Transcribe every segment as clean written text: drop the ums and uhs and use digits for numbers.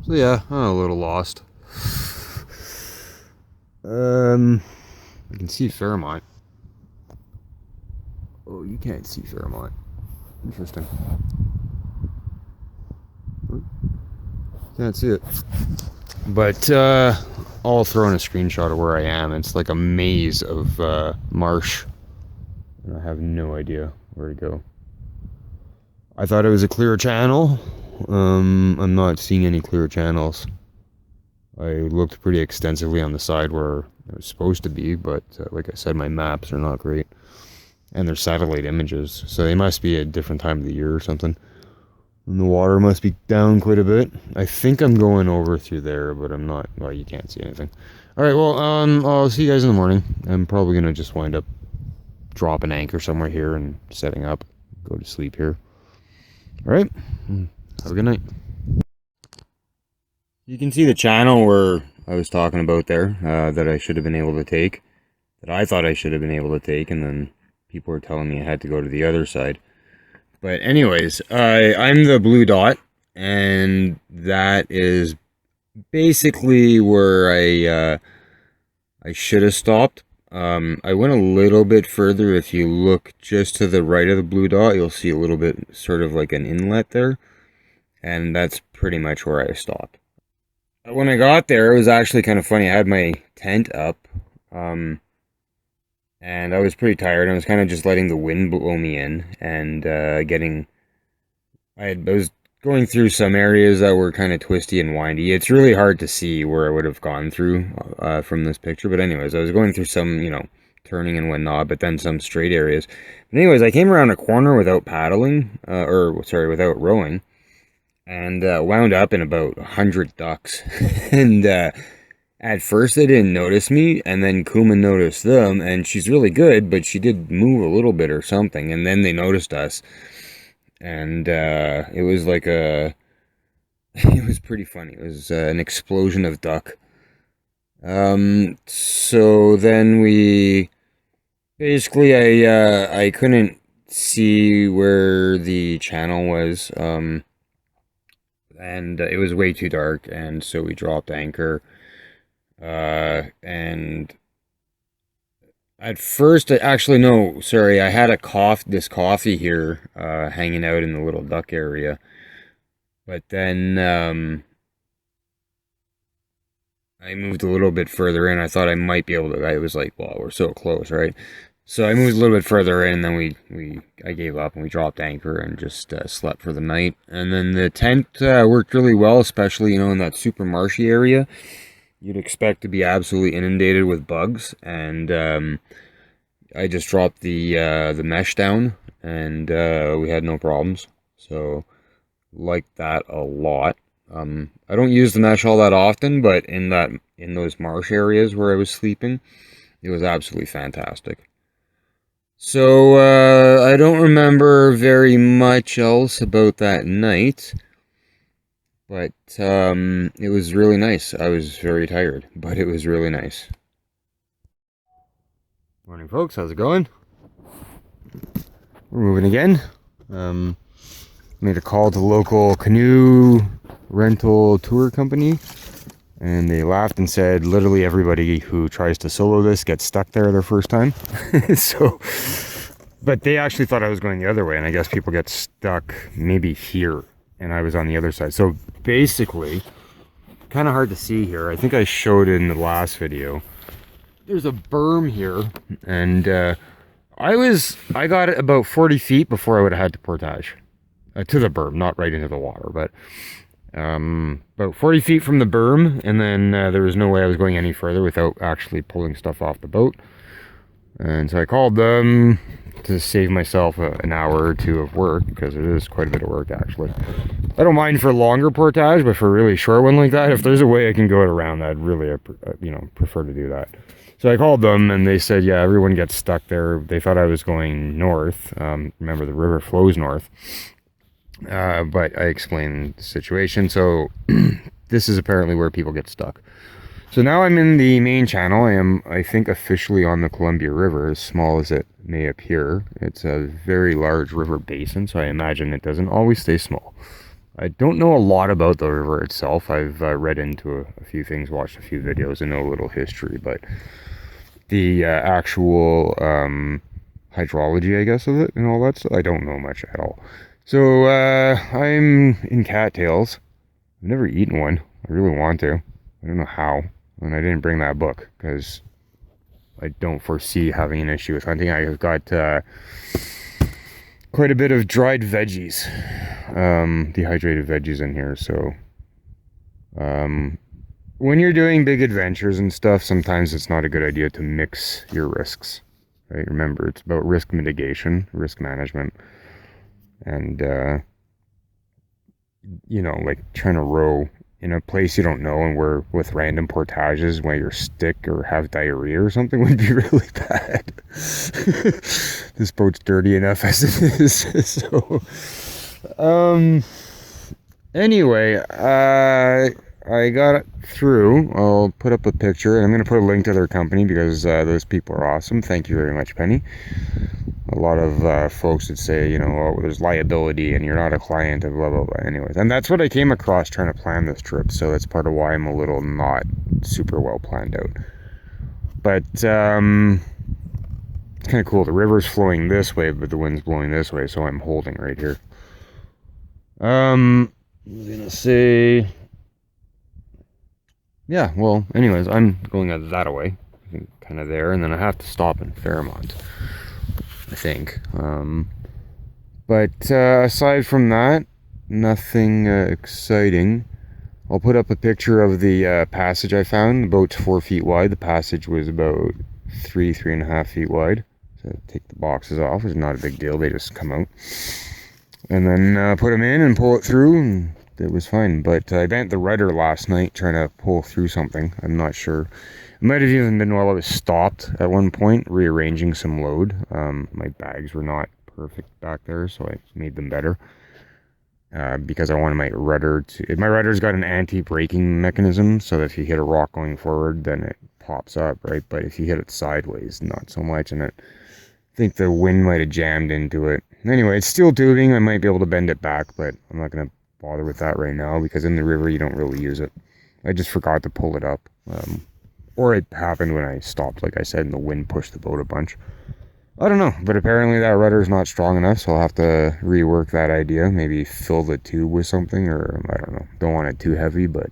So yeah, I'm a little lost. I can see Fairmont. Oh, you can't see Fairmont. Interesting. Can't see it. But I'll throw in a screenshot of where I am. It's like a maze of marsh. And I have no idea where to go. I thought it was a clear channel. I'm not seeing any clear channels. I looked pretty extensively on the side where it was supposed to be, but like I said, my maps are not great. And they're satellite images, so they must be a different time of the year or something. And the water must be down quite a bit. I think I'm going over through there, but I'm not. Well, you can't see anything. All right, well, I'll see you guys in the morning. I'm probably gonna just wind up dropping anchor somewhere here and setting up. Go to sleep here. All right. Have a good night. You can see the channel where I was talking about there that I should have been able to take, that I thought I should have been able to take, and then people were telling me I had to go to the other side. But anyways, I'm the blue dot, and that is basically where I should have stopped. I went a little bit further. If you look just to the right of the blue dot, you'll see a little bit sort of like an inlet there, and that's pretty much where I stopped. When I got there, it was actually kind of funny. I had my tent up, and I was pretty tired. I was kind of just letting the wind blow me in, and I was going through some areas that were kind of twisty and windy. It's really hard to see where I would have gone through from this picture. But anyways, I was going through some, turning and whatnot, but then some straight areas. But anyways, I came around a corner without paddling, without rowing, and wound up in about 100 ducks. And at first they didn't notice me, and then Kuma noticed them, and she's really good, but she did move a little bit or something, and then they noticed us. And it was like it was pretty funny. It was an explosion of duck. So then I couldn't see where the channel was, and it was way too dark, and so we dropped anchor. And at first, actually, no, sorry, I had this coffee here, hanging out in the little duck area. But then, I moved a little bit further in. I thought I might be able to, I was like, well, we're so close, right? So I moved a little bit further in, and then I gave up and we dropped anchor and just slept for the night. And then the tent worked really well, especially, in that super marshy area. You'd expect to be absolutely inundated with bugs, and I just dropped the mesh down, and we had no problems. So, like that a lot. I don't use the mesh all that often, but in those marsh areas where I was sleeping, it was absolutely fantastic. So I don't remember very much else about that night. But it was really nice. I was very tired, but it was really nice. Morning, folks. How's it going? We're moving again. Made a call to the local canoe rental tour company, and they laughed and said literally everybody who tries to solo this gets stuck there their first time. But they actually thought I was going the other way, and I guess people get stuck maybe here, and I was on the other side. So basically, kind of hard to see here. I think I showed it in the last video. There's a berm here, and I got it about 40 feet before I would have had to portage to the berm, not right into the water, but about 40 feet from the berm, and then there was no way I was going any further without actually pulling stuff off the boat. And so I called them to save myself an hour or two of work, because it is quite a bit of work, actually. I don't mind for longer portage, but for a really short one like that, if there's a way I can go it around, I'd really, prefer to do that. So I called them, and they said, yeah, everyone gets stuck there. They thought I was going north. Remember, the river flows north. But I explained the situation. So this is apparently where people get stuck. So now I'm in the main channel. I am, I think, officially on the Columbia River, as small as it may appear. It's a very large river basin, so I imagine it doesn't always stay small. I don't know a lot about the river itself. I've read into a few things, watched a few videos, and know a little history, but the actual hydrology, I guess, of it and all that stuff, I don't know much at all. So I'm in cattails. I've never eaten one. I really want to. I don't know how. And I didn't bring that book because I don't foresee having an issue with hunting. I've got quite a bit of dried veggies, dehydrated veggies in here. So when you're doing big adventures and stuff, sometimes it's not a good idea to mix your risks, right? Remember, it's about risk mitigation, risk management, and you know, like trying to row in a place you don't know and where with random portages where you're sick or have diarrhea or something would be really bad. This boat's dirty enough as it is. So anyway, I got it through. I'll put up a picture, and I'm going to put a link to their company because those people are awesome. Thank you very much, Penny. A lot of folks would say, you know, oh, there's liability and you're not a client and blah, blah, blah. Anyways, and that's what I came across trying to plan this trip. So that's part of why I'm a little not super well planned out. But it's kind of cool. The river's flowing this way, but the wind's blowing this way. So I'm holding right here. I was going to say... Yeah, well, anyways, I'm going that away. Kind of there. And then I have to stop in Fairmont, I think. But aside from that, nothing exciting. I'll put up a picture of the passage I found. The boat's 4 feet wide. The passage was about 3.5 feet wide. So take the boxes off. It's not a big deal. They just come out. And then put them in and pull it through, and it was fine. But I bent the rudder last night trying to pull through something. I'm not sure. It might have even been while I was stopped at one point, rearranging some load. My bags were not perfect back there, so I made them better. Because I wanted my rudder to... My rudder's got an anti-braking mechanism, so that if you hit a rock going forward, then it pops up, right? But if you hit it sideways, not so much, and I think the wind might have jammed into it. Anyway, it's steel tubing. I might be able to bend it back, but I'm not going to bother with that right now, because in the river, you don't really use it. I just forgot to pull it up. Or it happened when I stopped, like I said, and the wind pushed the boat a bunch. I don't know, but apparently that rudder's not strong enough, so I'll have to rework that idea. Maybe fill the tube with something, or I don't know. Don't want it too heavy, but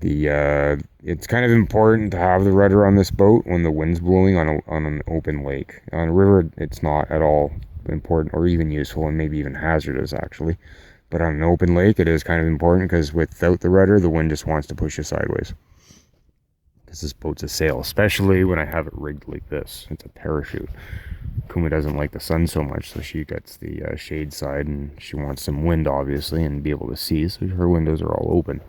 it's kind of important to have the rudder on this boat when the wind's blowing on an open lake. On a river, it's not at all important or even useful, and maybe even hazardous, actually. But on an open lake, it is kind of important, because without the rudder, the wind just wants to push you sideways. Because this boat's a sail, especially when I have it rigged like this. It's a parachute. Kuma doesn't like the sun so much, so she gets the shade side, and she wants some wind, obviously, and be able to see, so her windows are all open.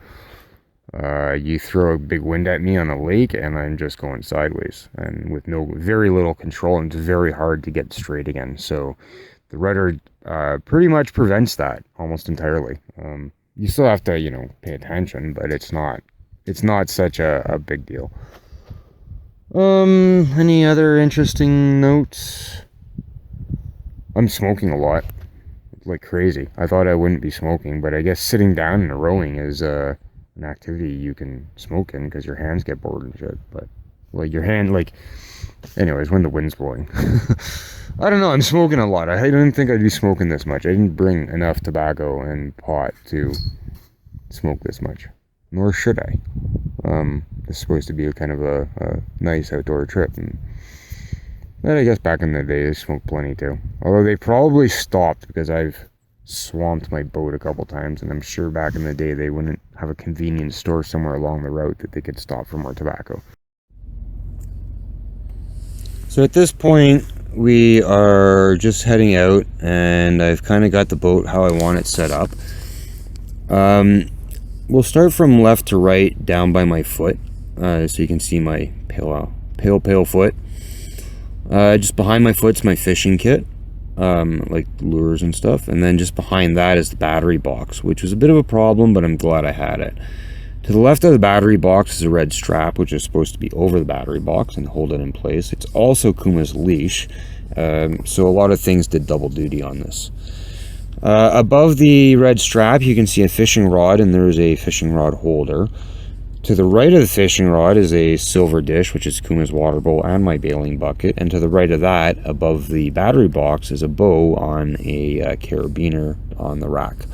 You throw a big wind at me on a lake, and I'm just going sideways, and with very little control, and it's very hard to get straight again. So the rudder pretty much prevents that almost entirely. You still have to, you know, pay attention, but it's not such a big deal. Any other interesting notes? I'm smoking a lot, like crazy. I thought I wouldn't be smoking, but I guess sitting down and rowing is an activity you can smoke in, because your hands get bored and shit. But like your hand, like, anyways, when the wind's blowing. I don't know, I'm smoking a lot. I didn't think I'd be smoking this much. I didn't bring enough tobacco and pot to smoke this much. Nor should I. It's supposed to be a kind of a nice outdoor trip. And I guess back in the day, they smoked plenty too. Although they probably stopped, because I've swamped my boat a couple times, and I'm sure back in the day they wouldn't have a convenience store somewhere along the route that they could stop for more tobacco. So at this point, we are just heading out, and I've kind of got the boat how I want it set up. We'll start from left to right down by my foot, so you can see my pale foot. Just behind my foot's my fishing kit, like lures and stuff, and then just behind that is the battery box, which was a bit of a problem, but I'm glad I had it. To the left of the battery box is a red strap, which is supposed to be over the battery box and hold it in place. It's also Kuma's leash, so a lot of things did double duty on this. Above the red strap, you can see a fishing rod, and there's a fishing rod holder. To the right of the fishing rod is a silver dish, which is Kuma's water bowl and my bailing bucket. And to the right of that, above the battery box, is a bow on a carabiner on the rack.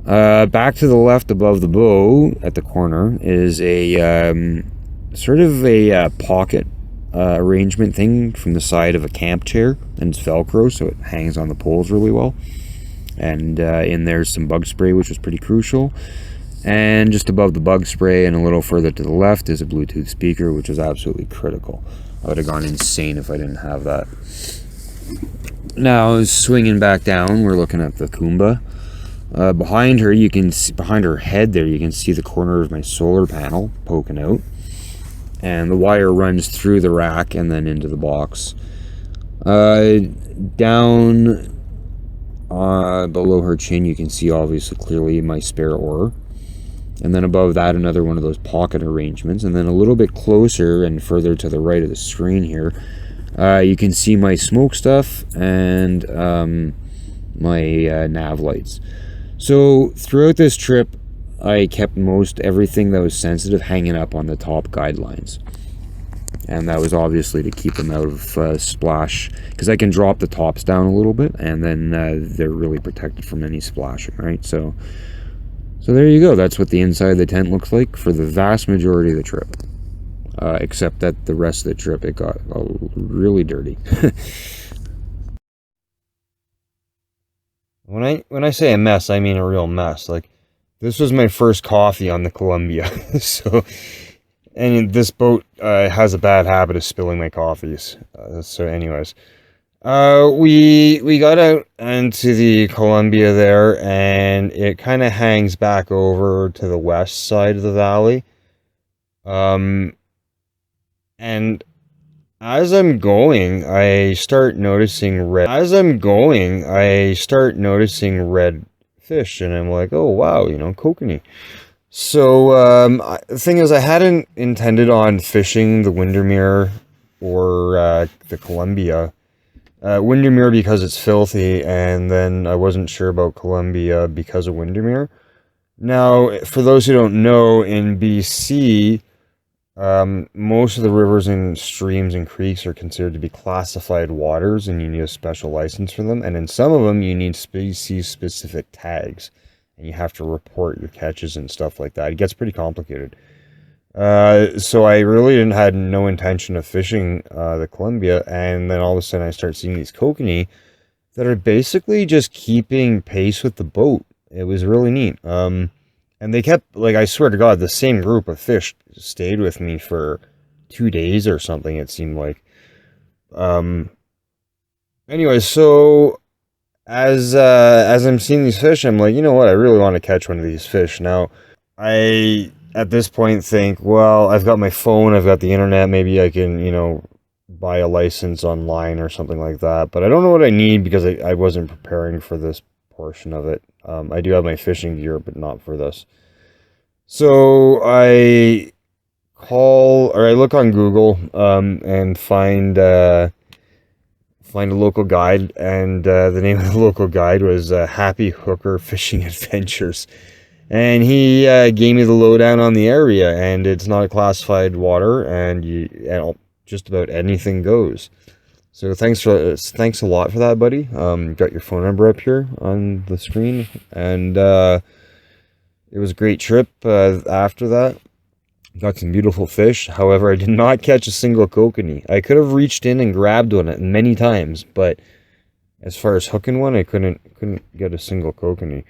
Back to the left above the bow at the corner is a sort of a pocket arrangement thing from the side of a camp chair, and it's Velcro, so it hangs on the poles really well. And in there's some bug spray, which was pretty crucial. And just above the bug spray and a little further to the left is a Bluetooth speaker, which is absolutely critical. I would have gone insane if I didn't have that. Now, swinging back down, we're looking at the Kumba. Behind her, you can see, behind her head there, you can see the corner of my solar panel poking out. And the wire runs through the rack and then into the box. Down below her chin, you can see obviously clearly my spare oar. And then above that, another one of those pocket arrangements. And then a little bit closer and further to the right of the screen here, you can see my smoke stuff and my nav lights. So throughout this trip, I kept most everything that was sensitive hanging up on the top guidelines. And that was obviously to keep them out of splash, because I can drop the tops down a little bit, and then they're really protected from any splashing, right? So there you go. That's what the inside of the tent looks like for the vast majority of the trip. Except that the rest of the trip, it got really dirty. When I say a mess, I mean a real mess. Like, this was my first coffee on the Columbia. And this boat has a bad habit of spilling my coffees. So anyways. We got out into the Columbia there, and it kind of hangs back over to the west side of the valley. And as I'm going, I start noticing red fish, and I'm like, oh wow, kokanee. So the thing is, I hadn't intended on fishing the Windermere or the Columbia. Windermere because it's filthy, and then I wasn't sure about Columbia because of Windermere. Now, for those who don't know, in BC, most of the rivers and streams and creeks are considered to be classified waters, and you need a special license for them. And in some of them, you need species-specific tags, and you have to report your catches and stuff like that. It gets pretty complicated. So I really had no intention of fishing the Columbia, and then all of a sudden I start seeing these kokanee that are basically just keeping pace with the boat. It was really neat. And they kept, like, I swear to God, the same group of fish stayed with me for 2 days or something, it seemed like. Anyway, so as I'm seeing these fish, I'm like, you know what, I really want to catch one of these fish. Now, I at this point think, well, I've got my phone, I've got the internet, maybe I can, buy a license online or something like that. But I don't know what I need because I wasn't preparing for this portion of it. I do have my fishing gear, but not for this. So I look on Google and find a local guide, and the name of the local guide was Happy Hooker Fishing Adventures. And he gave me the lowdown on the area, and it's not a classified water, and just about anything goes. So thanks a lot for that, buddy. Got your phone number up here on the screen, and it was a great trip. After that, got some beautiful fish. However, I did not catch a single kokanee. I could have reached in and grabbed one many times, but as far as hooking one, I couldn't get a single kokanee.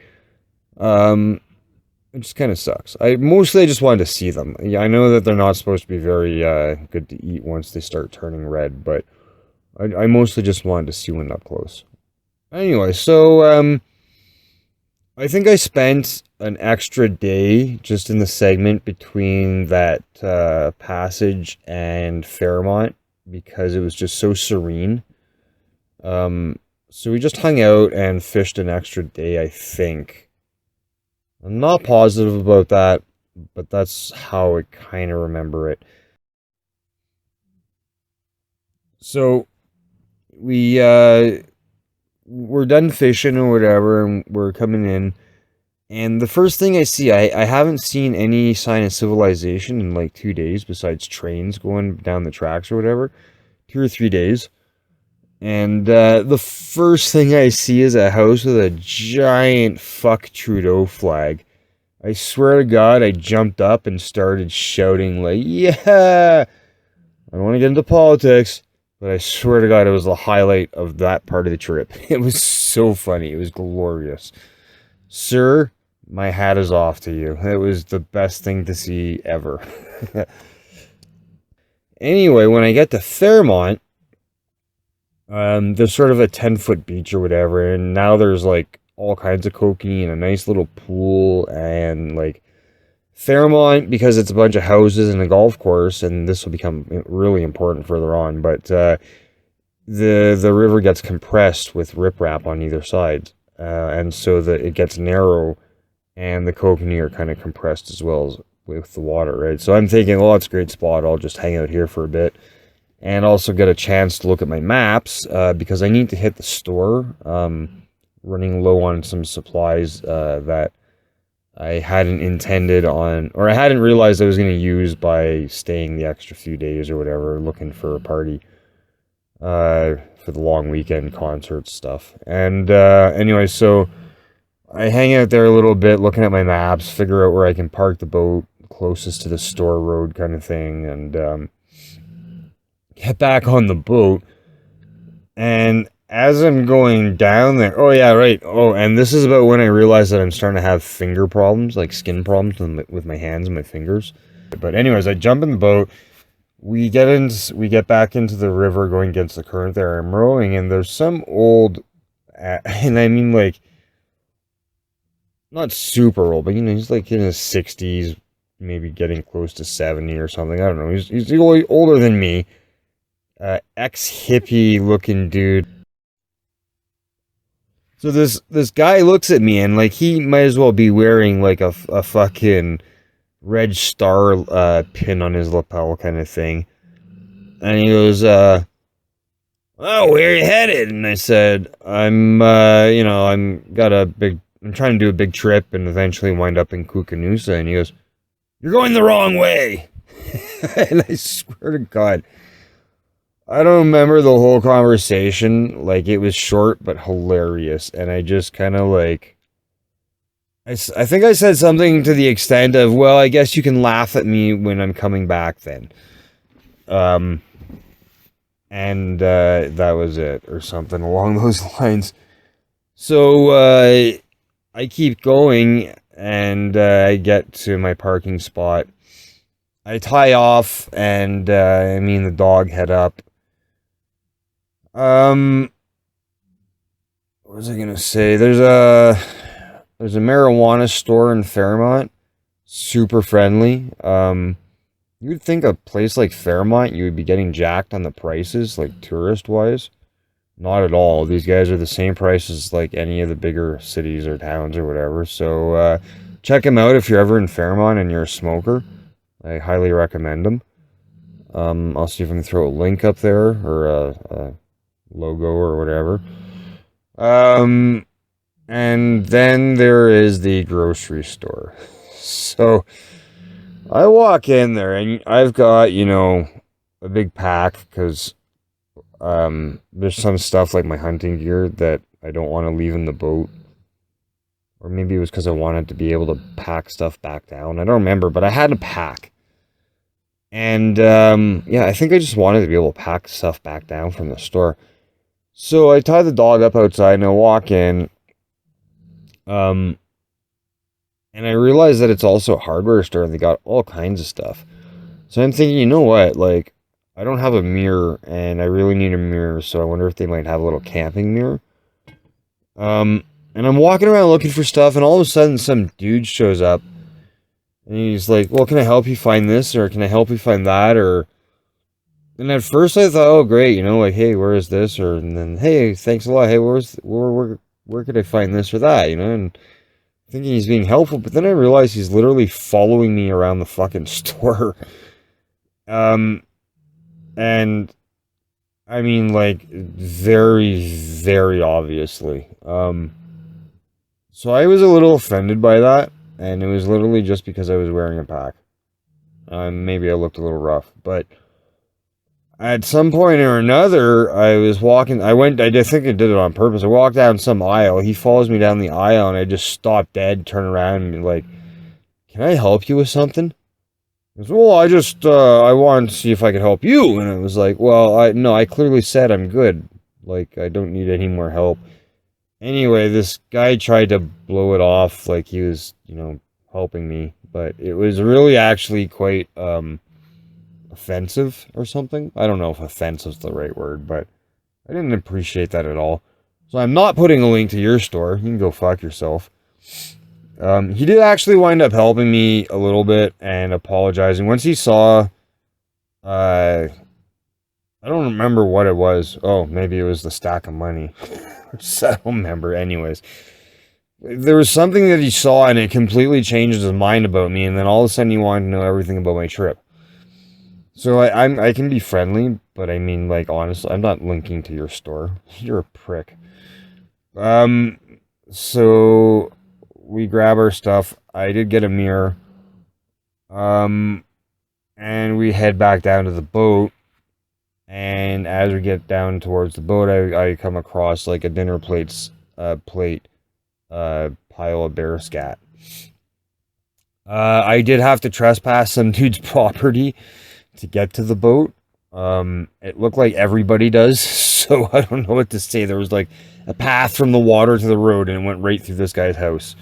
It just kind of sucks. I just wanted to see them. Yeah, I know that they're not supposed to be very good to eat once they start turning red, but I mostly just wanted to see one up close. Anyway, so I think I spent an extra day just in the segment between that passage and Fairmont because it was just so serene. So we just hung out and fished an extra day, I think. I'm not positive about that, but that's how I kind of remember it. So we we're done fishing or whatever, and we're coming in. And the first thing I see, I haven't seen any sign of civilization in like 2 days besides trains going down the tracks or whatever. 2 or 3 days. And the first thing I see is a house with a giant fuck Trudeau flag. I swear to God, I jumped up and started shouting like, yeah! I don't want to get into politics, but I swear to God, it was the highlight of that part of the trip. It was so funny. It was glorious. Sir, my hat is off to you. It was the best thing to see ever. Anyway, when I get to Fairmont, there's sort of a 10-foot beach or whatever, and now there's like all kinds of cocaine, a nice little pool, and like Fairmont, because it's a bunch of houses and a golf course, and this will become really important further on, but the river gets compressed with riprap on either side, and so that it gets narrow, and the kokanee are kind of compressed as well as with the water, right? So I'm thinking, oh, it's a great spot. I'll just hang out here for a bit, and also get a chance to look at my maps, because I need to hit the store, running low on some supplies that I hadn't intended on, or I hadn't realized I was going to use by staying the extra few days or whatever, looking for a party for the long weekend concert stuff. And anyway, so I hang out there a little bit, looking at my maps, figure out where I can park the boat closest to the store road kind of thing, and get back on the boat. And as I'm going down there, oh yeah, right. Oh, and this is about when I realized that I'm starting to have finger problems, like skin problems with my hands and my fingers. But anyways, I jump in the boat. We get back into the river, going against the current there. I'm rowing, and there's some old, and I mean like, not super old, but you know, he's like in his 60s, maybe getting close to 70 or something. I don't know. He's older than me. Ex-hippie looking dude. So this guy looks at me, and like he might as well be wearing like a fucking red star pin on his lapel kind of thing. And he goes, "Oh, where are you headed?" And I said, "I'm trying to do a big trip and eventually wind up in Kukanusa." And he goes, "You're going the wrong way." And I swear to God, I don't remember the whole conversation. Like, it was short but hilarious, and I just kind of like, I think I said something to the extent of, well, I guess you can laugh at me when I'm coming back then. And that was it, or something along those lines. So I keep going, and I get to my parking spot. I tie off, and me and the dog head up. What was I gonna say? There's a marijuana store in Fairmont. Super friendly. You would think a place like Fairmont, you would be getting jacked on the prices, like tourist-wise. Not at all. These guys are the same price as like any of the bigger cities or towns or whatever. So check them out if you're ever in Fairmont and you're a smoker. I highly recommend them. I'll see if I can throw a link up there, or a logo or whatever. And then there is the grocery store. So I walk in there, and I've got, a big pack, because there's some stuff like my hunting gear that I don't want to leave in the boat. Or maybe it was because I wanted to be able to pack stuff back down. I don't remember, but I had to pack. And yeah, I think I just wanted to be able to pack stuff back down from the store. So I tie the dog up outside, and I walk in. And I realize that it's also a hardware store, and they got all kinds of stuff. So I'm thinking, you know what? Like, I don't have a mirror, and I really need a mirror, so I wonder if they might have a little camping mirror. And I'm walking around looking for stuff, and all of a sudden some dude shows up, and he's like, "Well, can I help you find this, or can I help you find that?" And at first I thought, oh great, like, hey, where is this? And then, hey, thanks a lot. Hey, where could I find this or that? And thinking he's being helpful, but then I realized he's literally following me around the fucking store. And I mean, like, very, very obviously. So I was a little offended by that, and it was literally just because I was wearing a pack. Maybe I looked a little rough, but at some point or another, I was walking. I think I did it on purpose. I walked down some aisle. He follows me down the aisle, and I just stopped dead, turn around, and be like, "Can I help you with something?" He goes, well, I wanted to see if I could help you. And I was like, well, no, I clearly said I'm good. Like, I don't need any more help. Anyway, this guy tried to blow it off like he was, helping me. But it was really actually quite, offensive or something. I don't know if offensive is the right word, but I didn't appreciate that at all. So I'm not putting a link to your store. You can go fuck yourself. He did actually wind up helping me a little bit and apologizing. Once he saw, I don't remember what it was. Oh, maybe it was the stack of money. I don't remember. Anyways, there was something that he saw and it completely changed his mind about me. And then all of a sudden he wanted to know everything about my trip. So I can be friendly, but I mean, like, honestly, I'm not linking to your store. You're a prick. So we grab our stuff. I did get a mirror. And we head back down to the boat. And as we get down towards the boat, I come across like a dinner plate pile of bear scat. I did have to trespass some dude's property to get to the boat. It looked like everybody does, so I don't know what to say. There was like a path from the water to the road, and it went right through this guy's house.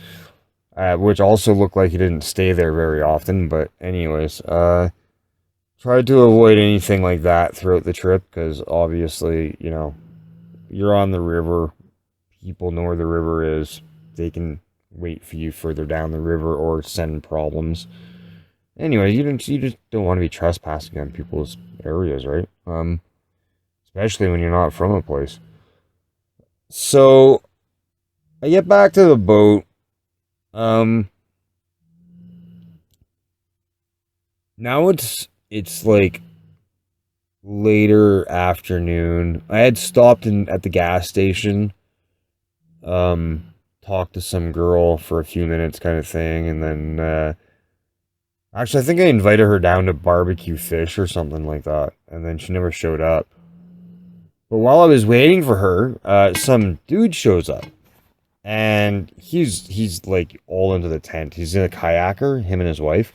Which also looked like he didn't stay there very often, but anyways, tried to avoid anything like that throughout the trip, because obviously, you're on the river, people know where the river is, they can wait for you further down the river or send problems. Anyway, you just don't want to be trespassing on people's areas, right? Especially when you're not from a place. So, I get back to the boat. Now it's like later afternoon. I had stopped at the gas station, talked to some girl for a few minutes kind of thing, and then actually I think I invited her down to barbecue fish or something like that, and then she never showed up. But while I was waiting for her, some dude shows up. And he's like all into the tent. He's a kayaker, him and his wife.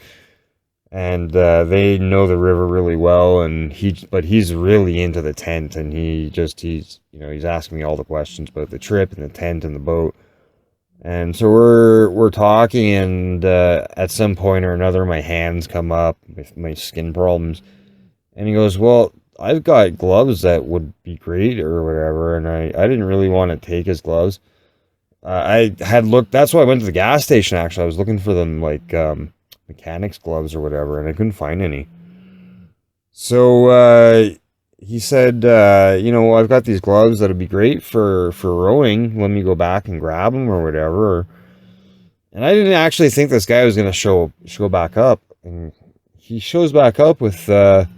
And they know the river really well, and he's really into the tent, and he's asking me all the questions about the trip and the tent and the boat. And so we're talking, and at some point or another my hands come up with my skin problems. And he goes, "Well, I've got gloves that would be great or whatever." And I didn't really want to take his gloves. I had looked, that's why I went to the gas station actually. I was looking for them like mechanics gloves or whatever, and I couldn't find any. So he said, I've got these gloves that'd be great for rowing. Let me go back and grab them or whatever. And I didn't actually think this guy was going to show back up. And he shows back up with the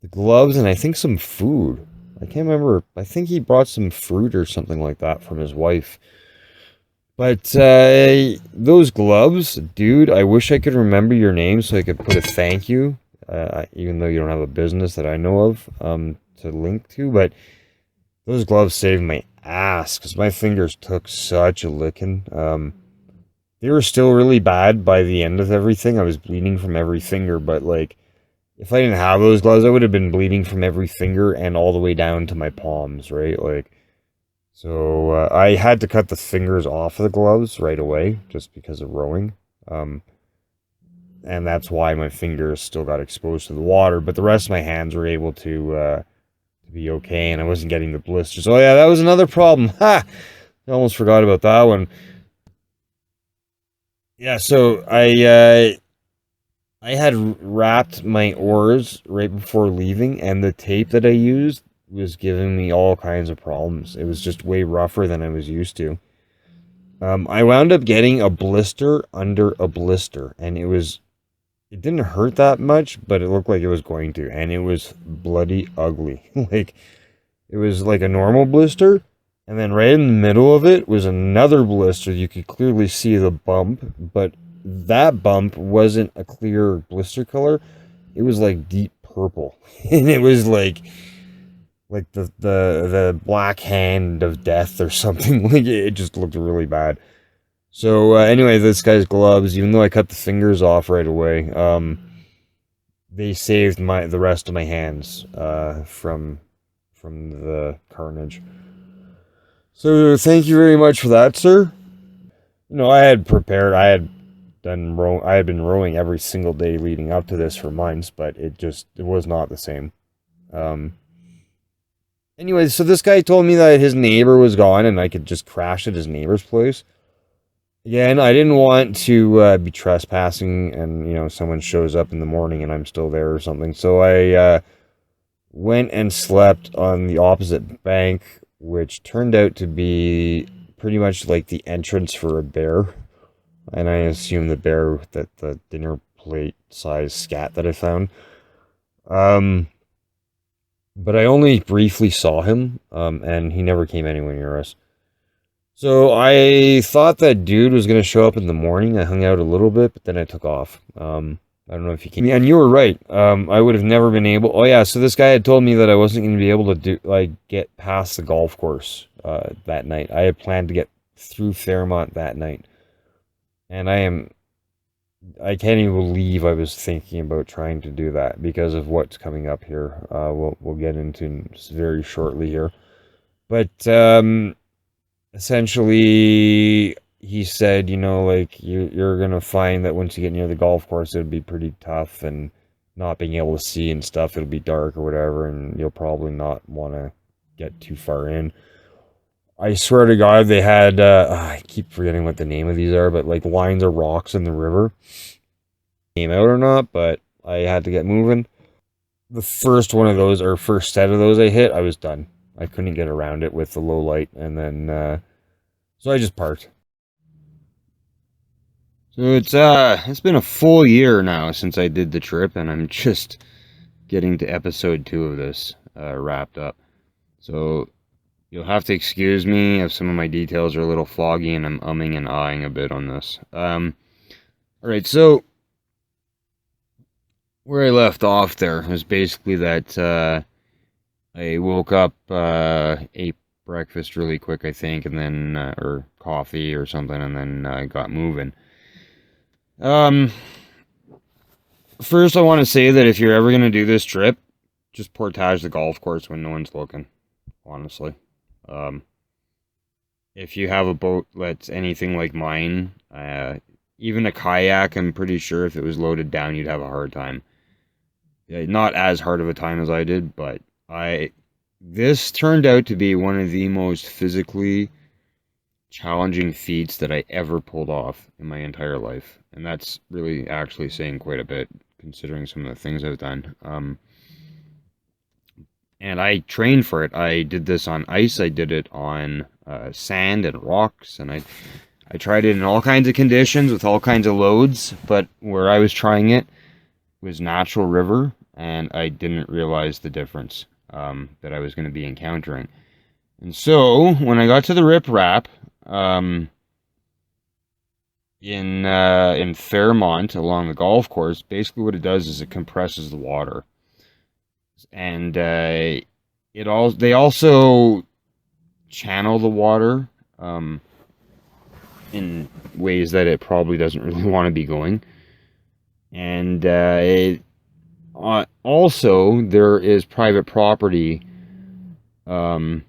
gloves and I think some food. I can't remember. I think he brought some fruit or something like that from his wife. But those gloves, dude, I wish I could remember your name so I could put a thank you, even though you don't have a business that I know of to link to. But those gloves saved my ass because my fingers took such a licking. They were still really bad by the end of everything. I was bleeding from every finger, but like, if I didn't have those gloves, I would have been bleeding from every finger and all the way down to my palms, right? Like, so I had to cut the fingers off of the gloves right away just because of rowing. And that's why my fingers still got exposed to the water, but the rest of my hands were able to be okay, and I wasn't getting the blisters. Oh yeah, that was another problem. Ha! I almost forgot about that one. Yeah, so I had wrapped my oars right before leaving, and the tape that I used was giving me all kinds of problems. It was just way rougher than I was used to. I wound up getting a blister under a blister, and it was it didn't hurt that much, but it looked like it was going to, and it was bloody ugly. Like, it was like a normal blister, and then right in the middle of it was another blister. You could clearly see the bump, but that bump wasn't a clear blister color. It was like deep purple, and it was like the black hand of death or something. Like, it just looked really bad. So anyway, this guy's gloves, even though I cut the fingers off right away, they saved the rest of my hands from the carnage. So thank you very much for that, sir. You know, I had prepared. I had been rowing every single day leading up to this for months, but it was not the same. Anyway, so this guy told me that his neighbor was gone and I could just crash at his neighbor's place. Again, I didn't want to be trespassing and, you know, someone shows up in the morning and I'm still there or something. So I went and slept on the opposite bank, which turned out to be pretty much like the entrance for a bear. And I assume the bear that the dinner plate size scat that I found. But I only briefly saw him, and he never came anywhere near us. So I thought that dude was going to show up in the morning. I hung out a little bit, but then I took off. I don't know if he came. And you were right. I would have never been able. Oh yeah, so this guy had told me that I wasn't going to be able to get past the golf course that night. I had planned to get through Fairmont that night, and I can't even believe I was thinking about trying to do that because of what's coming up here. We'll get into very shortly here, but essentially he said, you know, like you're gonna find that once you get near the golf course, it'll be pretty tough, and not being able to see and stuff, it'll be dark or whatever, and you'll probably not want to get too far in. I swear to God, they had, I keep forgetting what the name of these are, but like lines of rocks in the river. Came out or not, but I had to get moving. The first one of those, or first set of those I hit, I was done. I couldn't get around it with the low light, and then, so I just parked. So it's been a full year now since I did the trip, and I'm just getting to episode 2 of this, wrapped up. So you'll have to excuse me if some of my details are a little foggy and I'm umming and ahhing a bit on this. Alright, so where I left off there was basically that I woke up, ate breakfast really quick, I think, and then, or coffee or something, and then got moving. First I want to say that if you're ever going to do this trip, just portage the golf course when no one's looking, honestly. If you have a boat that's anything like mine, even a kayak, I'm pretty sure if it was loaded down, you'd have a hard time. Not as hard of a time as I did, but this turned out to be one of the most physically challenging feats that I ever pulled off in my entire life. And that's really actually saying quite a bit, considering some of the things I've done. And I trained for it. I did this on ice. I did it on sand and rocks. And I tried it in all kinds of conditions with all kinds of loads. But where I was trying it was natural river. And I didn't realize the difference that I was going to be encountering. And so when I got to the Rip Rap in Fairmont along the golf course, basically what it does is it compresses the water. And they also channel the water in ways that it probably doesn't really want to be going. And also there is private property in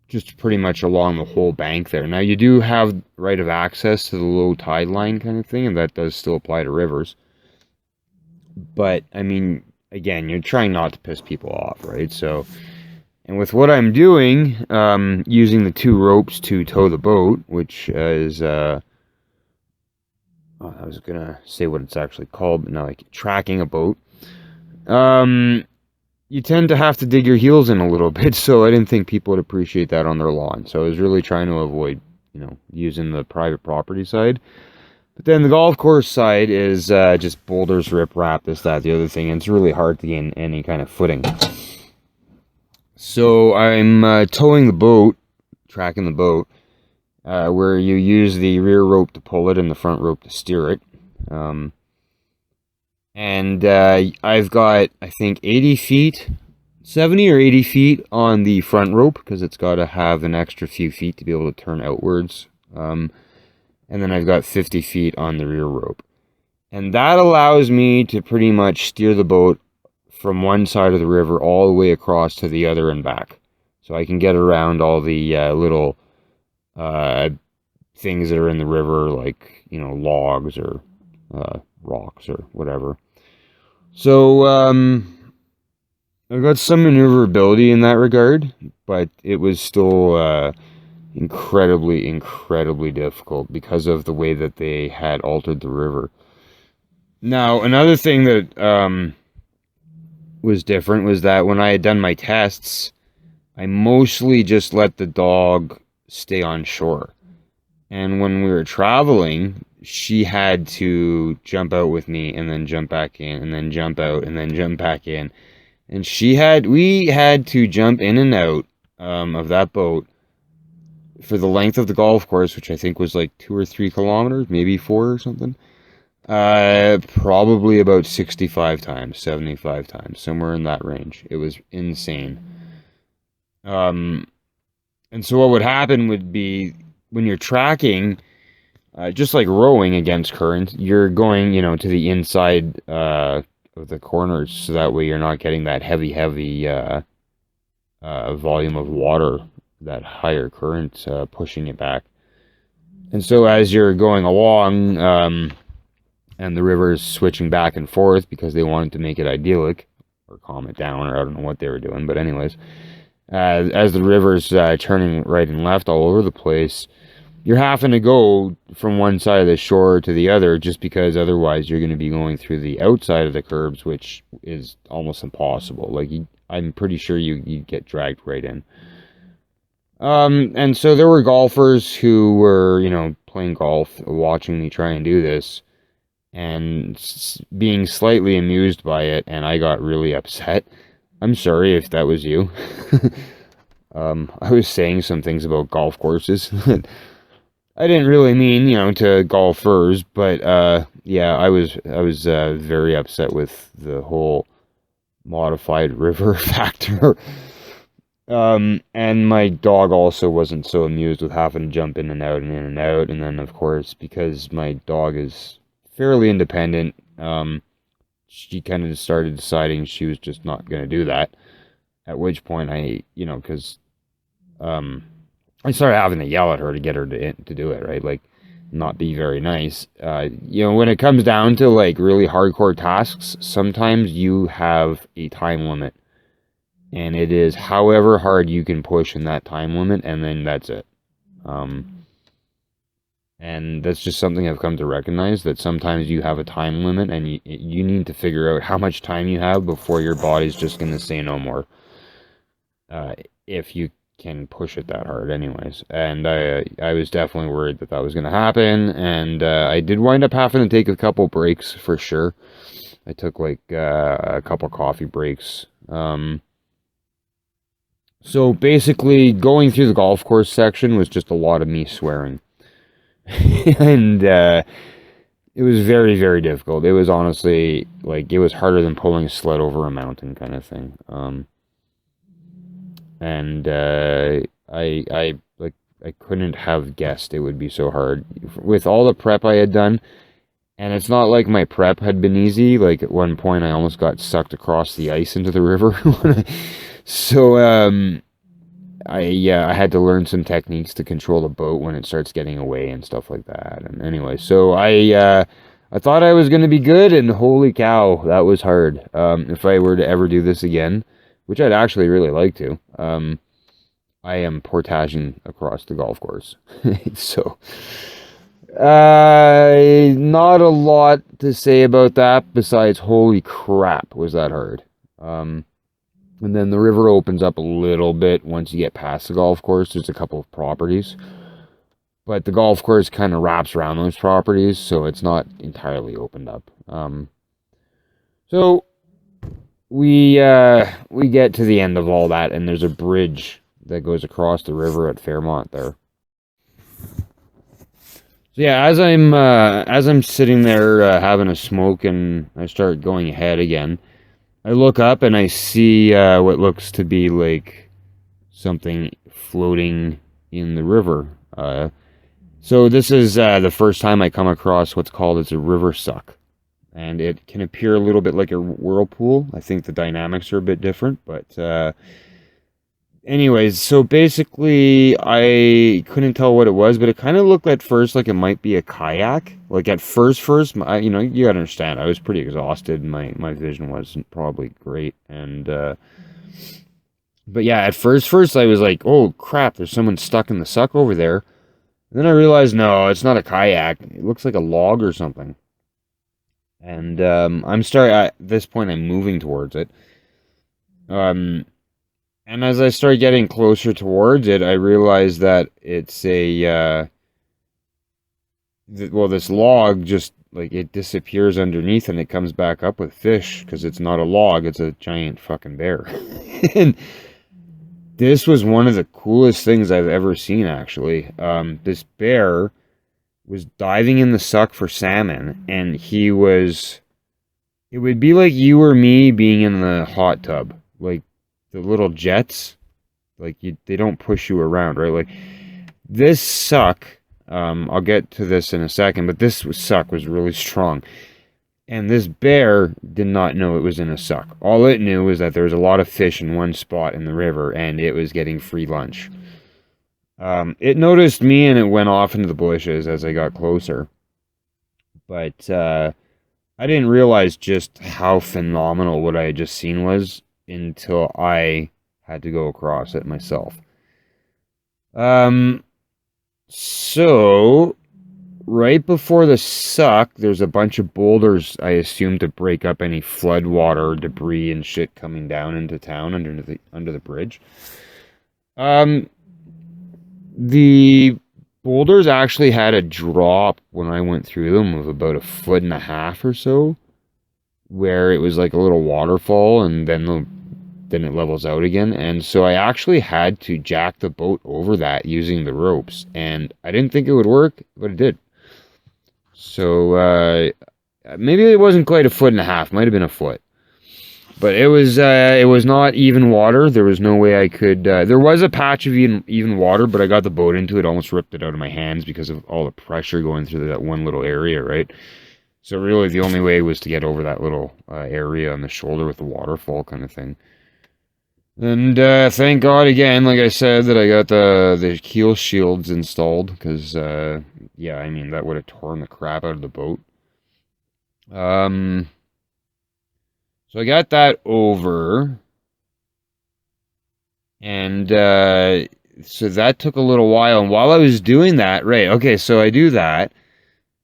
just pretty much along the whole bank there. Now you do have right of access to the low tide line kind of thing, and that does still apply to rivers. But, I mean, again, you're trying not to piss people off, right? So, and with what I'm doing, using the 2 ropes to tow the boat, which is, I was going to say what it's actually called, but no, like tracking a boat, you tend to have to dig your heels in a little bit, so I didn't think people would appreciate that on their lawn. So I was really trying to avoid, you know, using the private property side. But then the golf course side is just boulders, rip rap, this, that, the other thing, and it's really hard to gain any kind of footing. So I'm towing the boat, tracking the boat, where you use the rear rope to pull it and the front rope to steer it. And I've got, I think, 80 feet, 70 or 80 feet on the front rope, because it's got to have an extra few feet to be able to turn outwards. And then I've got 50 feet on the rear rope. And that allows me to pretty much steer the boat from one side of the river all the way across to the other and back. So I can get around all the little things that are in the river, like, you know, logs or rocks or whatever. So I've got some maneuverability in that regard, but it was still incredibly difficult because of the way that they had altered the river. Now, another thing that was different was that when I had done my tests, I mostly just let the dog stay on shore. And when we were traveling, she had to jump out with me and then jump back in and then jump out and then jump back in. And we had to jump in and out of that boat for the length of the golf course, which I think was like 2 or 3 kilometers, maybe 4 or something. Probably about 65 times, 75 times, somewhere in that range. It was insane. And so what would happen would be, when you're tracking, just like rowing against current, you're going, you know, to the inside of the corners, so that way you're not getting that heavy volume of water, that higher current pushing it back. And so as you're going along, and the river's switching back and forth because they wanted to make it idyllic, or calm it down, or I don't know what they were doing, but anyways, as the river's turning right and left all over the place, you're having to go from one side of the shore to the other, just because otherwise you're going to be going through the outside of the curbs, which is almost impossible. Like, I'm pretty sure you'd get dragged right in. And so there were golfers who were, you know, playing golf, watching me try and do this, and being slightly amused by it, and I got really upset. I'm sorry if that was you. I was saying some things about golf courses. I didn't really mean, you know, to golfers, but yeah, I was very upset with the whole modified river factor. And my dog also wasn't so amused with having to jump in and out and in and out. And then, of course, because my dog is fairly independent, she kind of started deciding she was just not going to do that. At which point you know, because I started having to yell at her to get her to do it, right? Like, not be very nice. You know, when it comes down to, like, really hardcore tasks, sometimes you have a time limit. And it is however hard you can push in that time limit, and then that's it. And that's just something I've come to recognize, that sometimes you have a time limit, and you need to figure out how much time you have before your body's just going to say no more. If you can push it that hard anyways. And I was definitely worried that was going to happen, and I did wind up having to take a couple breaks for sure. I took like a couple coffee breaks. So basically, going through the golf course section was just a lot of me swearing. And it was very difficult. It was honestly, like, it was harder than pulling a sled over a mountain kind of thing. And I couldn't have guessed it would be so hard with all the prep I had done. And it's not like my prep had been easy. Like, at one point I almost got sucked across the ice into the river. So I had to learn some techniques to control the boat when it starts getting away and stuff like that. And anyway, so I thought I was going to be good, and holy cow, that was hard. If I were to ever do this again, which I'd actually really like to, I am portaging across the golf course. So not a lot to say about that besides holy crap, was that hard. And then the river opens up a little bit once you get past the golf course. There's a couple of properties. but the golf course kind of wraps around those properties, so it's not entirely opened up. So we get to the end of all that, and there's a bridge that goes across the river at Fairmont there. So yeah, as I'm sitting there having a smoke, and I start going ahead again, I look up and I see what looks to be like something floating in the river. So this is the first time I come across what's called as a river suck. And it can appear a little bit like a whirlpool. I think the dynamics are a bit different, but anyways, so basically I couldn't tell what it was, but it kind of looked at first like it might be a kayak. Like at first, you know, you gotta understand, I was pretty exhausted. My vision wasn't probably great, and but yeah, at first I was like, oh crap, there's someone stuck in the suck over there. And then I realized, no, it's not a kayak. It looks like a log or something. And at this point I'm moving towards it. And as I start getting closer towards it, I realize that it's this log just, like, it disappears underneath and it comes back up with fish, because it's not a log, it's a giant fucking bear. And this was one of the coolest things I've ever seen, actually. This bear was diving in the suck for salmon, and it would be like you or me being in the hot tub, like the little jets, like they don't push you around, right? Like this suck, I'll get to this in a second, but this suck was really strong, and this bear did not know it was in a suck. All it knew was that there was a lot of fish in one spot in the river, and it was getting free lunch. It noticed me and it went off into the bushes as I got closer. But I didn't realize just how phenomenal what I had just seen was until I had to go across it myself. So right before the suck, there's a bunch of boulders, I assume, to break up any flood water, debris, and shit coming down into town under the bridge. The boulders actually had a drop when I went through them of about 1.5 feet or so, where it was like a little waterfall, and then it levels out again. And so I actually had to jack the boat over that using the ropes, and I didn't think it would work, but it did. So maybe it wasn't quite 1.5 feet, might have been 1 foot. But it was not even water. There was no way I could... there was a patch of even water, but I got the boat into it, almost ripped it out of my hands because of all the pressure going through that one little area, right? So really the only way was to get over that little area on the shoulder with the waterfall kind of thing. And thank God again, like I said, that I got the keel shields installed, because, yeah, I mean, that would have torn the crap out of the boat. So I got that over, and so that took a little while, and while I was doing that, right, okay, so I do that,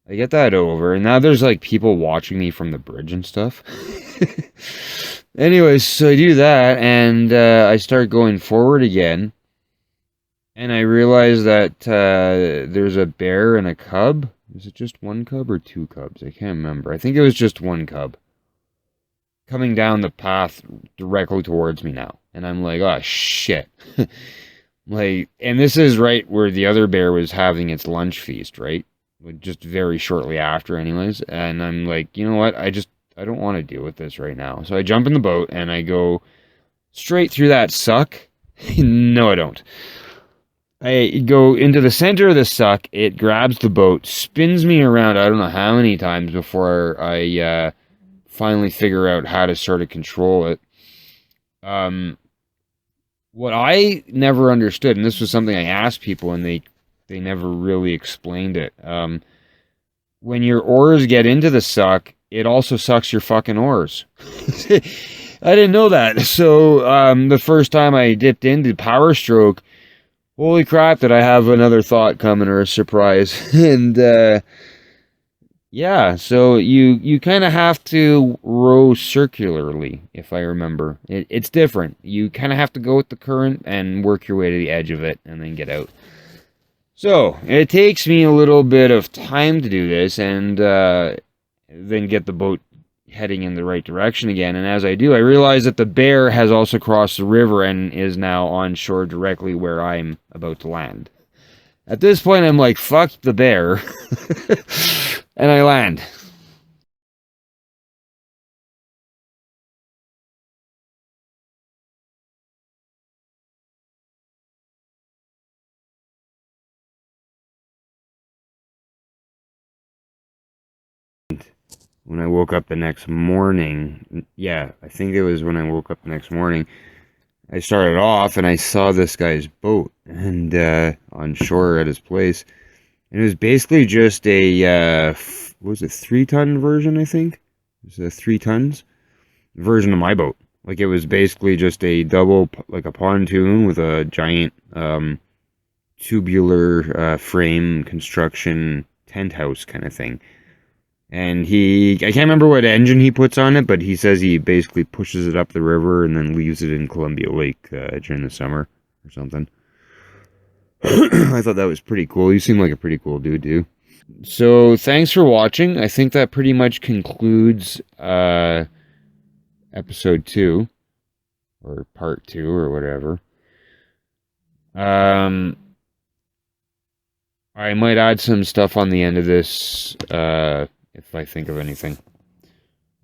I get that over, and now there's, like, people watching me from the bridge and stuff. Anyways, so I do that, and I start going forward again, and I realize that there's a bear and a cub. Is it just one cub or 2 cubs? I can't remember. I think it was just 1 cub coming down the path directly towards me now. And I'm like, oh shit. Like, and this is right where the other bear was having its lunch feast, right? Just very shortly after anyways. And I'm like, you know what? I don't want to deal with this right now. So I jump in the boat and I go straight through that suck. No, I don't. I go into the center of the suck. It grabs the boat, spins me around, I don't know how many times before I finally figure out how to sort of control it. What I never understood, and this was something I asked people, and they never really explained it. When your oars get into the suck, it also sucks your fucking oars. I didn't know that. So the first time I dipped into power stroke, holy crap, did I have another thought coming, or a surprise. And yeah, so you kind of have to row circularly, if I remember. It's different. You kind of have to go with the current and work your way to the edge of it and then get out. So, it takes me a little bit of time to do this and then get the boat heading in the right direction again. And as I do, I realize that the bear has also crossed the river and is now on shore directly where I'm about to land. At this point, I'm like, fuck the bear. And I land. When I woke up the next morning, yeah, I think it was when I woke up the next morning, I started off and I saw this guy's boat and on shore at his place. And it was basically just a, what was it, 3-ton version, I think? It was a 3 tons version of my boat. Like it was basically just a double, like a pontoon with a giant tubular frame construction tent house kind of thing. And I can't remember what engine he puts on it, but he says he basically pushes it up the river and then leaves it in Columbia Lake during the summer or something. I thought that was pretty cool. You seem like a pretty cool dude, too. So, thanks for watching. I think that pretty much concludes episode 2, or part 2, or whatever. I might add some stuff on the end of this if I think of anything.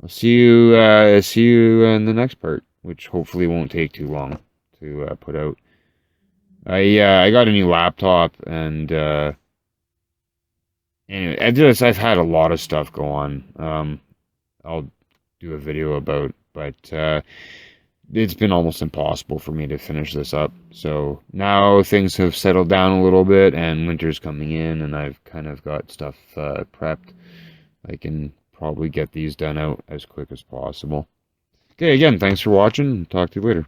I'll see you in the next part, which hopefully won't take too long to put out. I got a new laptop and anyway, I've had a lot of stuff go on. I'll do a video about, but it's been almost impossible for me to finish this up. So now things have settled down a little bit, and winter's coming in, and I've kind of got stuff prepped. I can probably get these done out as quick as possible. Okay, again, thanks for watching. Talk to you later.